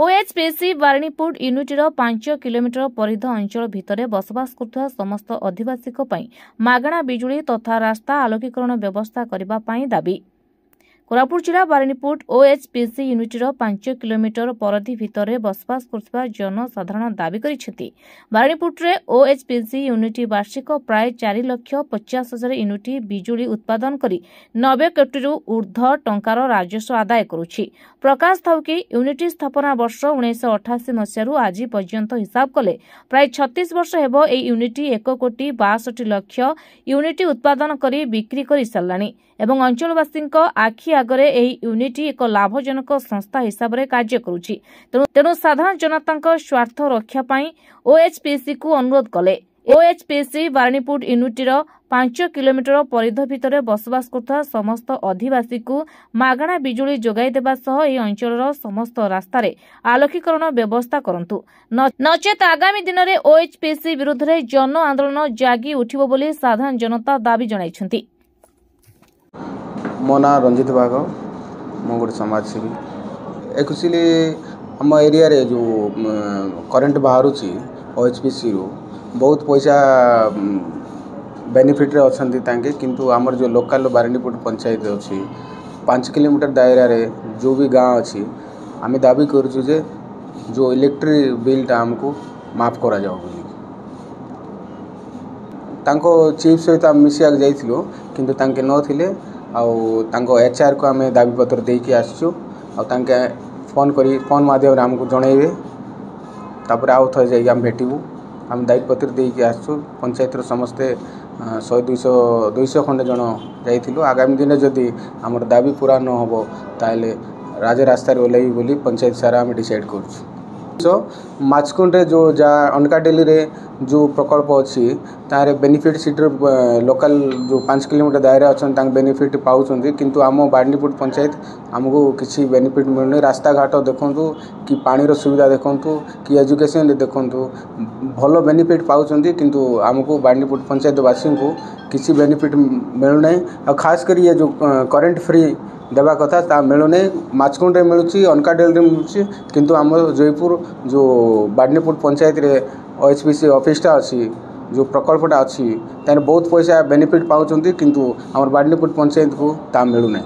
ओएचपीसी बारणीपुर यूनिटर 5 kilometre परिध अंचल भितर बसवास करुवा समस्त आदिवासी मागणा बिजुली तथा रास्ता आलोकीकरण व्यवस्था करने दाबी। कोरापुट जिला बारणीपुर ओएचपीसी यूनिटर 5 किलोमीटर परिधि भितर बसवास करुवा जनसाधारण दाबी करिसेंति। बारणीपुर ओएचपीसी यूनिट वार्षिक प्राय 4,50,000 यूनिट बिजुली उत्पादन करी 90 कोटी ऊर्ध्व टंकार राजस्व आदाय करुछि। प्रकाश थाउकी यूनिट स्थापना वर्ष 1988 मसीह आज पर्यंत हिसाब कले प्राय 36 वर्ष हेबो ए यूनिट 1,62,00,000 यूनिट उत्पादन करी बिक्री करी सारलानी एवं अंचलवासी आखि आगरे एही यूनिट एक लाभजनक संस्था हिसाब से कार्य करुछि। तेणु साधारण जनता स्वार्थ रक्षा पाई ओएचपीसी को अनुरोध कले। ओएचपीसी बारणीपुर यूनिटर 5 किलोमीटर परिध भितर बसवास करुवा समस्त आदिवासी को मागणा बिजुली जोगाई देबा सह एही अंचलर समस्त रास्तार आलोकीकरण व्यवस्था करंतु, नचेत आगामी दिन में ओएचपीसी विरुद्ध में जन आंदोलन जागी उठिबो बोली साधारण जनता दाबी जणाइछन्ति। मो ना रंजित बाग, मो गोटे समाजसेवी। एक्चुअली आम एरिया रे जो करेन्ट बाहर ओएचपीसी रू बहुत पैसा बेनिफिट रे अछंती तांके, किंतु आमर जो लोकल बारणीपुर पंचायत अच्छी 5 किलोमीटर दायरा रे जो भी गाँव अच्छी आम दाबी करूँ जे जो इलेक्ट्रिक बिलटा आमको माफ करा जाओ बोली। तांको चीफ सहित आम मिसिया जाइथिलो, किंतु तांके नथिले आउ एचआर को आम दाबी पत्र देके आसचु फोन माध्यम आमको जनइबे, तापर आउ थे जाइए आम भेटू आम दाबी पत्र देके आसचु। पंचायत समस्ते 100-200 खंडे जन जाइथिलु। आगामी दिन जदि आमर दाबी पूरा न होबो ताले राजरास्ता ओल्लैबी बोली पंचायत सारा आम डिसाइड करूँ। माचकुंड रे जो जा अनकाडेली रे जो प्रकल्प अच्छी तारे बेनिफिट सीटर लोकल जो 5 किलोमीटर दायरा अच्छा बेनिफिट पाँच, किंतु आम बारणीपुर पंचायत आमको किसी बेनिफिट मिलूनी। रास्ता घाट देखूँ कि पानी सुविधा देखूँ कि एजुकेशन देखूँ भल बेनिफिट पाँच, किंतु आमको बारणीपुर पंचायतवासी को किसी बेनिफिट मिलूना। और खास कर ये जो करेंट फ्री देवा कथा ता मिलूनी। माचकुंड रे मिलूची, अनकाडेल रे मिलूची, किंतु आम जयपुर जो बारणीपुर पंचायत रे ओएचपीसी ऑफिसटा अच्छी जो प्रकल्पटा अच्छी तार बहुत पैसा बेनिफिट पाँच, किंतु आम बारणीपुर पंचायत को ता मिलूना।